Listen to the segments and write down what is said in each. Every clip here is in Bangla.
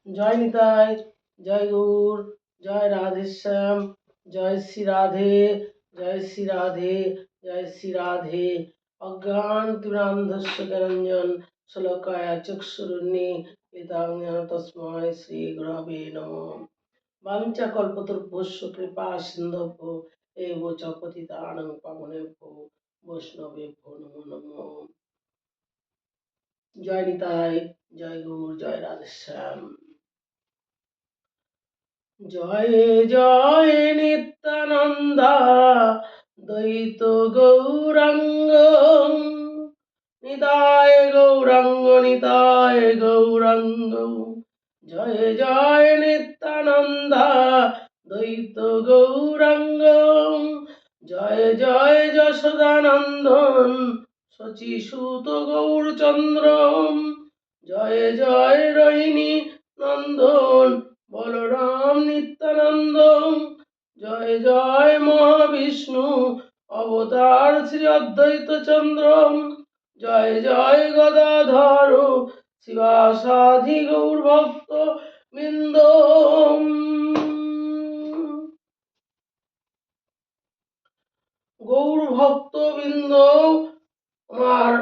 জয় নিতাই, জয় গৌর, জয় রাধেশ্যাম, জয় শ্রী রাধে, জয় শ্রী রাধে, জয় শ্রী রাধে। অজ্ঞান তিমিরান্ধস্য জ্ঞানাঞ্জন শলাকায়া চক্ষুরুন্মীলিতাং জ্ঞান তস্मै শ্রী গুরবে নমঃ। বাঞ্ছাকল্পতরুভ্যশ্চ কৃপা সিন্ধুভ্য এব চ পতিতানাং পাবনেভ্যো বৈষ্ণবেভ্যো নমো নমঃ। জয় নিতাই, জয় গৌর, জয় রাধেশ্যাম। জয় জয় নিত্যানন্দা দ্বৈত গৌরাঙ্গ, নিতায় গৌরাঙ্গ, নিতায় গৌরাঙ্গ। জয় জয় নিত্যানন্দা দ্বৈত গৌরাঙ্গ, জয় জয় যশোদানন্দন শচীসূত গৌরচন্দ্র। জয় জয় রোহিণী নন্দন বলরাম নিত্যানন্দ। জয় জয় মহাবিষ্ণু অবতার শ্রী অদ্বৈত চন্দ্র। জয় জয় গদাধর শিবাসাধি গৌর ভক্ত বৃন্দ। গৌর ভক্ত বৃন্দ আমার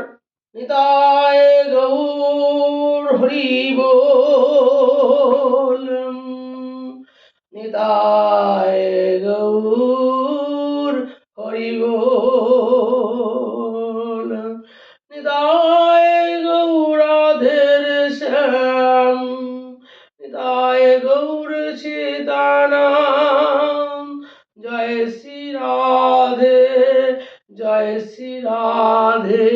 নিতায় গৌর হরি বল, নিতায় গৌর হরি বল, নিতায় গৌর রাধের শ্যাম, নিতায় গৌর সীতানাম। জয় শ্রী রাধে, জয় শ্রী রাধে।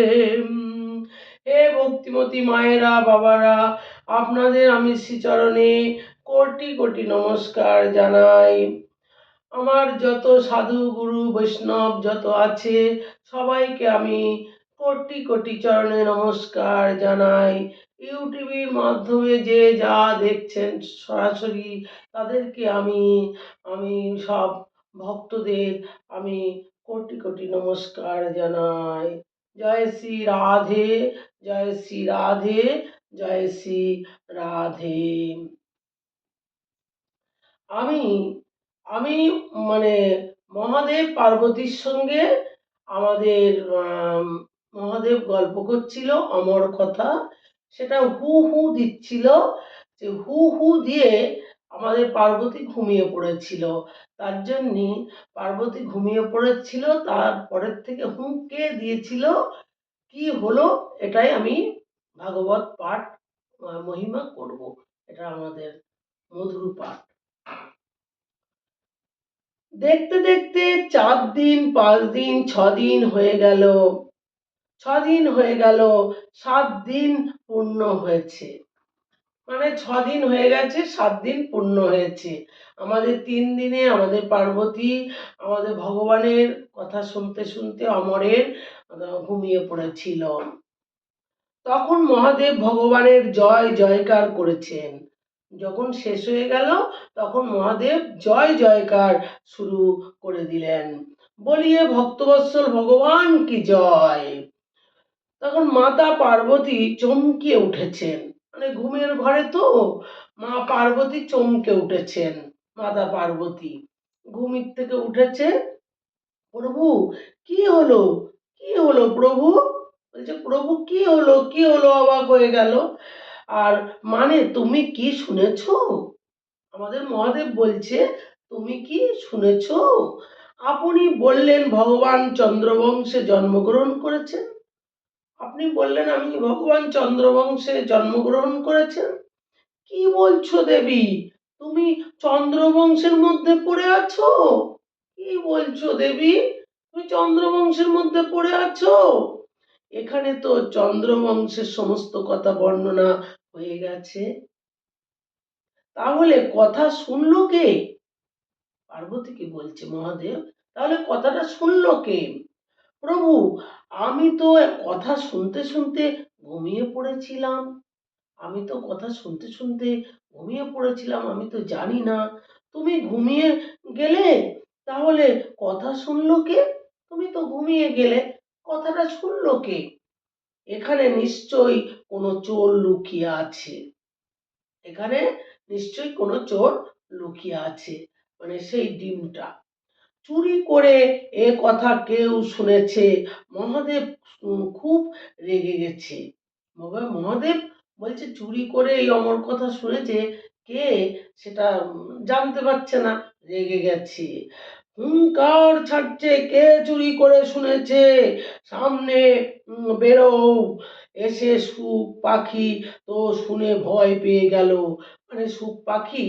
হে ভক্তিমতী মায়েরা, বাবারা, আপনাদের আমি শ্রীচরণে কোটি কোটি নমস্কার জানাই। আমার যত সাধু গুরু বৈষ্ণব যত আছে সবাইকে আমি কোটি কোটি চরণে নমস্কার জানাই। ইউটিউবের মাধ্যমে যে যা দেখছেন সরাসরি তাদেরকে আমি সব ভক্তদের আমি কোটি কোটি নমস্কার জানাই। জয় শ্রী রাধে, জয় শ্রী রাধে, জয় শ্রী রাধে। আমি আমি মানে মহাদেব পার্বতীর সঙ্গে আমাদের মহাদেব গল্প করছিল অমর কথা, সেটা হু হু দিচ্ছিল, যে হু হু দিয়ে আমাদের পার্বতী ঘুমিয়ে পড়েছিল। তার জন্যে পার্বতী ঘুমিয়ে পড়েছিল, তারপরের থেকে হু কে দিয়েছিল, কি হলো, এটাই আমি ভাগবত পাঠ মহিমা করব। এটা আমাদের মধুর পাঠ। দেখতে দেখতে 4 দিন 5 দিন 6 দিন হয়ে গেল, 6 দিন হয়ে গেল, 7 দিন পূর্ণ হয়েছে, মানে 6 দিন হয়ে গেছে, 7 দিন পূর্ণ হয়েছে। আমাদের 3 দিনে আমাদের পার্বতী আমাদের ভগবানের কথা শুনতে শুনতে অমরের ঘুমিয়ে পড়েছিল। তখন মহাদেব ভগবানের জয় জয়কার করেছেন। যখন শেষ হয়ে গেল তখন মহাদেব জয় জয়কার শুরু করে দিলেন, বলিয়ে ভক্তবৎসল ভগবান কি জয়। তখন মাতা পার্বতী চমকে উঠেছেন, মানে ঘুমের ঘরে তো মা পার্বতী চমকে উঠেছেন। মাতা পার্বতী ঘুমির থেকে উঠেছে, প্রভু কি হলো, কি হলো প্রভু, বলছে প্রভু কি হলো, কি হলো, অবাক হয়ে গেল। আর মানে তুমি কি শুনেছো, আমাদের মহাদেব বলছে তুমি কি শুনেছো। আপনি বললেন ভগবান চন্দ্রবংশে জন্মগ্রহণ করেছেন, আপনি বললেন আমি ভগবান চন্দ্রবংশে জন্মগ্রহণ করেছেন। কি বলছো দেবী, তুমি চন্দ্রবংশের মধ্যে পড়ে আছো, কি বলছো দেবী, তুমি চন্দ্রবংশের মধ্যে পড়ে আছো। এখানে তো চন্দ্রবংশের সমস্ত কথা বর্ণনা হয়ে গেছে, তাহলে কথা শুনলো কে, পার্বতীকে বলছে মহাদেব, তাহলে কথাটা শুনলো কে। প্রভু আমি তো কথা শুনতে শুনতে ঘুমিয়ে পড়েছিলাম, আমি তো কথা শুনতে শুনতে ঘুমিয়ে পড়েছিলাম, আমি তো জানি না। তুমি ঘুমিয়ে গেলে, তাহলে কথা শুনলো কে, তুমি তো ঘুমিয়ে গেলে, কথাটা শুনলো কে। এখানে নিশ্চয়ই কোনো চোর লুকিয়ে আছে, এখানে নিশ্চয়ই কোনো চোর লুকিয়ে আছে, মানে সেই ডিমটা চুরি করে। এ কথা কেউ শুনেছে, মহাদেব খুব রেগে গেছে। মহাদেব বলছে চুরি করে এই অমর কথা শুনেছে কে, সেটা জানতে পারছে না, রেগে গেছে, হুঙ্কার ছাড়ছে, কে চুরি করে শুনেছে, সামনে বেরো। এসে সুখ পাখি তো শুনে ভয় পেয়ে গেল, মানে সুখ পাখি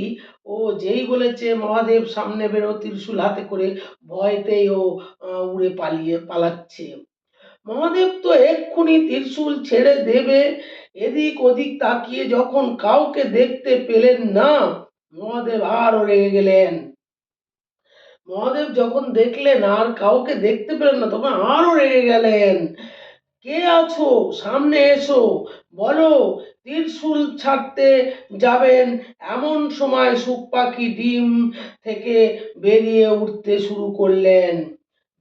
ও যেই বলেছে মহাদেব সামনে বেরো ত্রিশূল হাতে করে, ভয়তেই ও উড়ে পালাচ্ছে। মহাদেব তো এক্ষুনি ত্রিশূল ছেড়ে দেবে, এদিক ওদিক তাকিয়ে যখন কাউকে দেখতে পেলেন না, মহাদেব আরো রেগে গেলেন। মহাদেব যখন দেখলেন আর কাউকে দেখতে পেলেন না, তখন আরো রেগে গেলেন। কে আছো, সামনে এসো, বলো ত্রিশূল ছাড়তে যাবেন। এমন সময় সুখ পাখি ডিম থেকে বেরিয়ে উঠতে শুরু করলেন।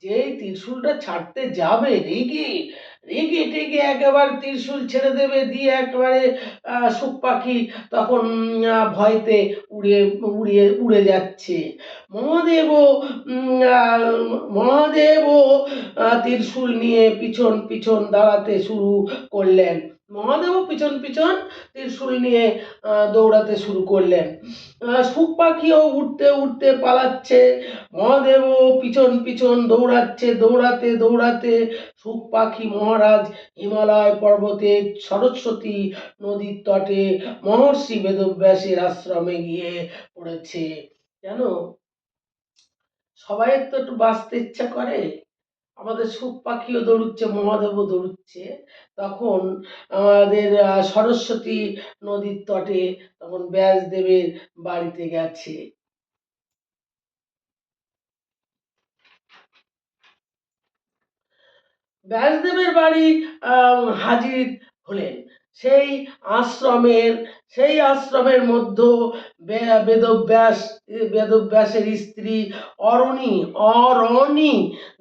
যেই ত্রিশূলটা ছাড়তে যাবে, রেগে রেগে টেগে একেবারে ত্রিশূল ছেড়ে দেবে, দিয়ে একেবারে সুখ পাখি তখন ভয়তে উড়ে যাচ্ছে। মহাদেবও মহাদেবও ত্রিশূল নিয়ে পিছন পিছন দাঁড়াতে শুরু করলেন। মহাদেবও পিছন পিছন ত্রিশূল নিয়ে দৌড়াতে শুরু করলেন। সুখ পাখিও উঠতে উঠতে পালাচ্ছে, মহাদেবও পিছন পিছন দৌড়াচ্ছে। দৌড়াতে দৌড়াতে সুখ পাখি মহারাজ হিমালয় পর্বতে সরস্বতী নদীর তটে মহর্ষি বেদব্যাসের আশ্রমে গিয়ে পড়েছে। জানো, সবাই তো একটু বাঁচতে ইচ্ছা করে, আমাদের সুখ পাখিও দৌড়চ্ছে, মহাদেবও দৌড়চ্ছে। তখন আমাদের সরস্বতী নদীর তটে তখন ব্যাসদেবের বাড়িতে গেছে। ব্যাসদেবের বাড়ি হাজির হলেন। সেই আশ্রমের মধ্যে বেদব্যাসের স্ত্রী অরণি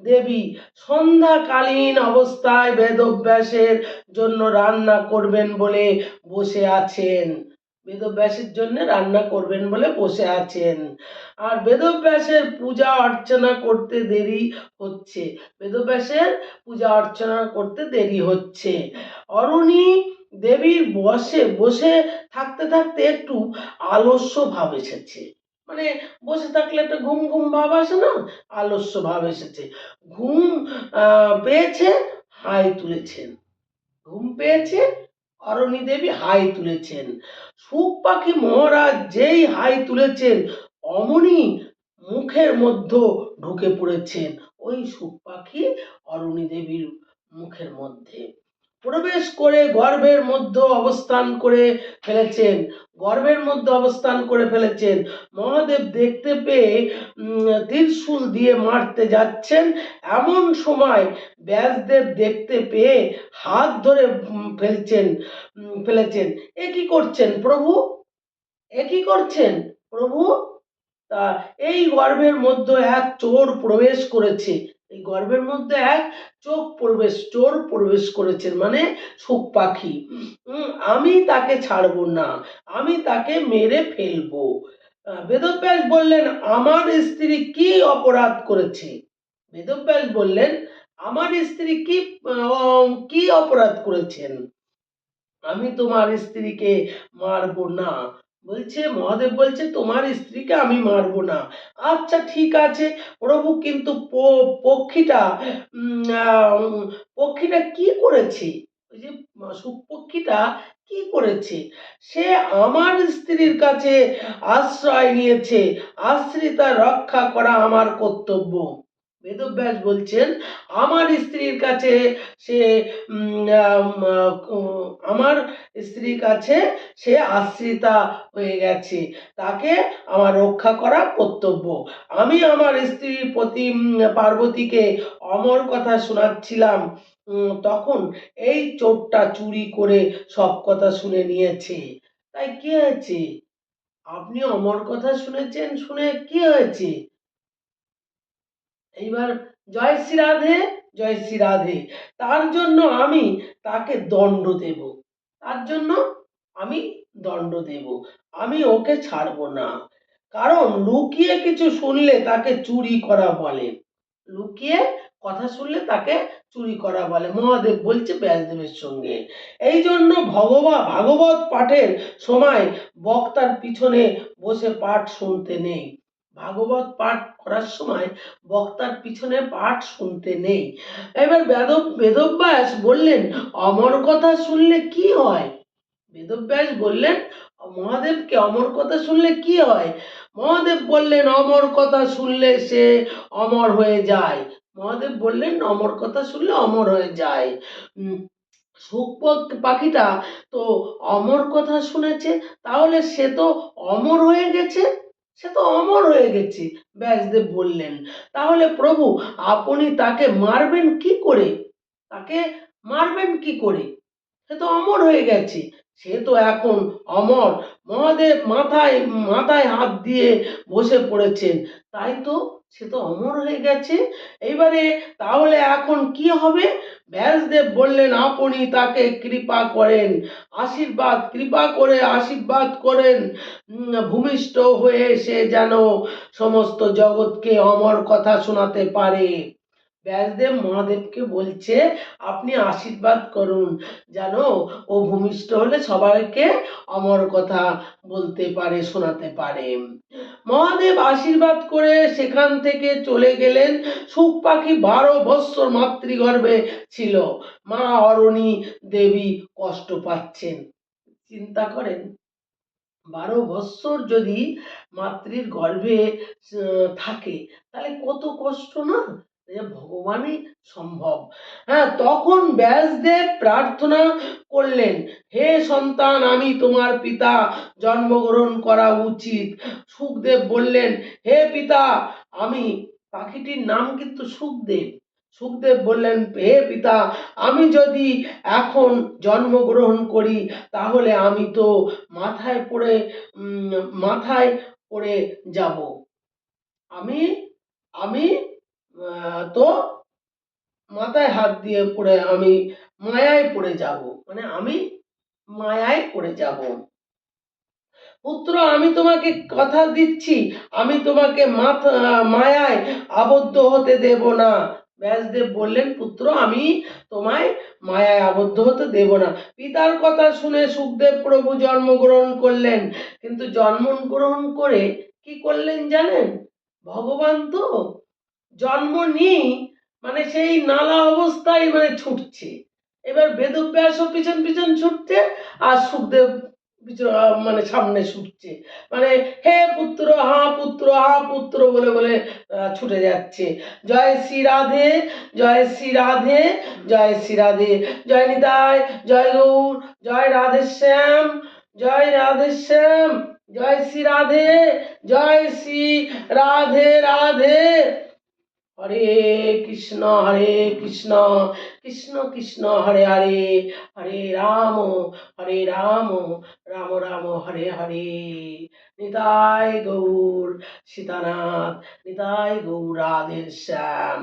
দেবী সন্ধ্যাকালীন অবস্থায় বেদব্যাসের জন্য রান্না করবেন বলে বসে আছেন। বেদব্যাসের জন্য রান্না করবেন বলে বসে আছেন। আর বেদব্যাসের পূজা অর্চনা করতে দেরি হচ্ছে। বেদব্যাসের পূজা অর্চনা করতে দেরি হচ্ছে। অরণি দেবীর বসে থাকতে থাকতে একটু আলস্য ভাব এসেছে, মানে বসে থাকলে একটা ঘুম ঘুম ভাব আসে না, আলস্য ভাব এসেছে। ঘুম পেয়েছে, হাই তুলেছেন। ঘুম পেয়েছে, অরণি দেবী হাই তুলেছেন। সুখ পাখি মহারাজ যেই হাই তুলেছেন, অমনি মুখের মধ্যে ঢুকে পড়েছেন। ওই সুখ পাখি অরণি দেবীর মুখের মধ্যে প্রবেশ করে গর্ভের মধ্যে অবস্থান করে ফেলেছেন। মহাদেব দেখতে পেয়ে ত্রিশূল দিয়ে মারতে যাচ্ছেন। এমন সময় ব্যাসদেব দেখতে পেয়ে হাত ধরে ফেলেছেন। এ কি করছেন প্রভু, এ কি করছেন প্রভু? তা এই গর্ভের মধ্যে এক চোর প্রবেশ করেছে। এই গর্ভের মধ্যে এক চোর প্রবেশ করেছেন, মানে সুখ পাখি। আমি তাকে ছাড়বো না, আমি তাকে মেরে ফেলবো। বেদব্যাস বললেন, আমার স্ত্রী কি অপরাধ করেছে? বেদব্যাস বললেন, আমার স্ত্রী কি অপরাধ করেছেন? আমি তোমার স্ত্রীকে মারবো না। মহাদেব বলছে তোমার স্ত্রীকে আমি মারবো না। আচ্ছা ঠিক আছে প্রভু, কিন্তু পক্ষীটা কি করেছে? ওই যে পক্ষীটা কি করেছে? সে আমার স্ত্রীর কাছে আশ্রয় নিয়েছে, আশ্রিতা রক্ষা করা আমার কর্তব্য। বেদব্যাস বলছেন, আমার স্ত্রীর কাছে সে আমার স্ত্রীর কাছে সে আশ্রিতা হয়ে গেছে, তাকে আমার রক্ষা করা কর্তব্য। আমি আমার স্ত্রীর প্রতি পার্বতীকে অমর কথা শোনাচ্ছিলাম, তখন এই চোরটা চুরি করে সব কথা শুনে নিয়েছে। তাই কি হয়েছে? আপনি অমর কথা শুনেছেন, শুনে কি হয়েছে? এইবার জয় শ্রী রাধে, জয় শ্রী রাধে। তার জন্য আমি তাকে দণ্ড দেব, তার জন্য আমি দণ্ড দেব, আমি ওকে ছাড়বো না। কারণ লুকিয়ে কিছু শুনলে তাকে চুরি করা বলে। লুকিয়ে কথা শুনলে তাকে চুরি করা বলে, মহাদেব বলছে ব্যাসদেবের সঙ্গে। এই জন্য ভাগবত পাঠের সময় বক্তার পিছনে বসে পাঠ শুনতে নেই। ভাগবত পাঠ করার সময় বক্তার পিছনে পাঠ শুনতে নেই। এবার বেদব্যাস বললেন, অমর কথা শুনলে কি হয়? বেদব্যাস বললেন মহাদেবকে, অমর কথা শুনলে কি হয়? মহাদেব বললেন, অমর কথা শুনলে সে অমর হয়ে যায়। মহাদেব বললেন অমর কথা শুনলে অমর হয়ে যায়। শুক পাখিটা তো অমর কথা শুনেছে, তাহলে সে তো অমর হয়ে গেছে, সে তো অমর হয়ে গেছে। ব্যাসদেব বললেন, তাহলে প্রভু আপনি তাকে মারবেন কি করে? তাকে মারবেন কি করে? সে তো অমর হয়ে গেছে, সে তো এখন অমর। মহাদেব মাথায় মাথায় হাত দিয়ে বসে পড়েছেন, তাই তো সে তো অমর হয়ে গেছে। এইবারে তাহলে এখন কি হবে? ব্যাসদেব বললেন, আপনি তাকে কৃপা করেন, কৃপা করে আশীর্বাদ করেন, ভূমিষ্ঠ হয়ে সে যেন সমস্ত জগৎকে অমর কথা শোনাতে পারে। ব্যাসদেব মহাদেবকে বলছে, আপনি আশীর্বাদ করুন যেন ও ভূমিষ্ঠ হলে সবাইকে অমর কথা বলতে পারে, শোনাতে পারে। মহাদেব আশীর্বাদ করে সেখান থেকে চলে গেলেন। শুক পাখি 12 বৎসর মাতৃগর্ভে ছিল। মা অরণি দেবী কষ্ট পাচ্ছেন। চিন্তা করেন, 12 বৎসর যদি মাতৃর গর্ভে থাকে, তাহলে কত কষ্ট না? ভগবানই সম্ভব। হ্যাঁ, তখন ব্যাসদেব প্রার্থনা করলেন, হে সন্তান, আমি তোমার পিতা, জন্মগ্রহণ করা উচিত। শুকদেব বললেন, হে পিতা, আমি, পাখিটির নাম কিন্তু শুকদেব। শুকদেব বললেন, হে পিতা, আমি যদি এখন জন্মগ্রহণ করি তাহলে আমি তো মাথায় পড়ে মাথায় পড়ে যাব। আমি আমি তো মাথায় হাত দিয়ে পড়ে আমি মায়ায় পড়ে যাব, মানে আমি মায়ায় পড়ে যাব। পুত্র, আমি তোমাকে কথা দিচ্ছি, আমি তোমাকে মায়ায় আবদ্ধ হতে দেব না। ব্যাসদেব বললেন, পুত্র, আমি তোমায় মায়ায় আবদ্ধ হতে দেব না। পিতার কথা শুনে শুকদেব প্রভু জন্মগ্রহণ করলেন, কিন্তু জন্মগ্রহণ করে কি করলেন জানেন? ভগবান তো জন্ম নিয়ে মানে সেই নালা অবস্থায় মানে ছুটছে। এবার বেদব্যাসও পিছন পিছন ছুটছে, আর শুকদেব মানে সামনে ছুটছে, মানে হে পুত্র, হা পুত্র, হা পুত্র বলে বলে ছুটে যাচ্ছে। জয় শ্রী রাধে, জয় শ্রী রাধে, জয় শ্রী রাধে, জয় নিতাই, জয় গৌর, জয় রাধে শ্যাম, জয় রাধে শ্যাম, জয় শ্রী রাধে, জয় শ্রী রাধে রাধে। হরে কৃষ্ণ কৃষ্ণ কৃষ্ণ হরে হরে, হরে রাম রাম রাম হরে হরে। নিতাই গৌর সীতানাথ, নিতাই গৌর রাধে শ্যাম।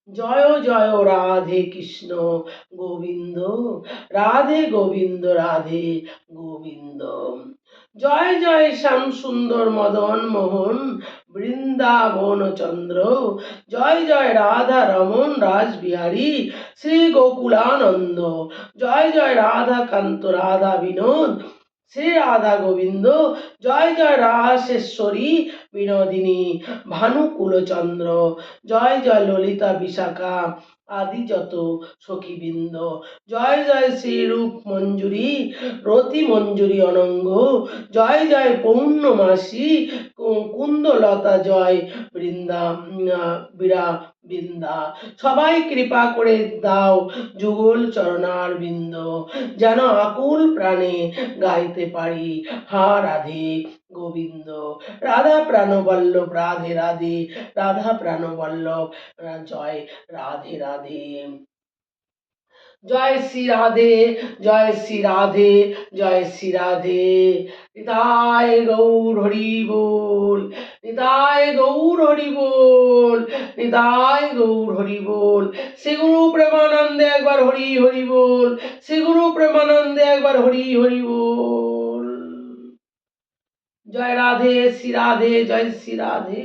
জয় জয় রাধে কৃষ্ণ গোবিন্দ, রাধে গোবিন্দ, রাধে গোবিন্দ। জয় জয় শ্যাম সুন্দর মদন মোহন বৃন্দাবন চন্দ্র, জয় জয় রাধা রমন রাসবিহারী শ্রী গোকুলানন্দ, জয় জয় রাধা কান্ত রাধা বিনোদ শ্রী রাধা গোবিন্দ, জয় জয় রাসেশ্বরী বিনোদিনী ভানুকুলচন্দ্র, জয় জয় ললিতা বিশাখা আদি যত সখীবৃন্দ, জয় জয় শ্রীরূপ মঞ্জুরি রতি মঞ্জুরি অনঙ্গ, জয় জয় পৌর্ণমাসী কুন্দলতা, জয় বৃন্দা। সবাই কৃপা করে দাও যুগল চরণার বিন্দ, যেন আকুল প্রাণে গাইতে পারি হা রাধে গোবিন্দ। রাধা প্রাণবল্লভ রাধে রাধে, রাধা প্রাণবল্লভ জয় রাধে রাধে। জয় শ্রী রাধে, জয় শ্রী রাধে, জয় শ্রী রাধে। নিতাই গৌর হরি বল, নিতাই গৌর হরি বল, নিতাই গৌর হরি বল। শ্রী গুরু প্রেমানন্দে একবার হরি হরি বল, শ্রী গুরু প্রেমানন্দে একবার হরি হরি বল। জয় রাধে শ্রী রাধে, জয় শ্রী রাধে।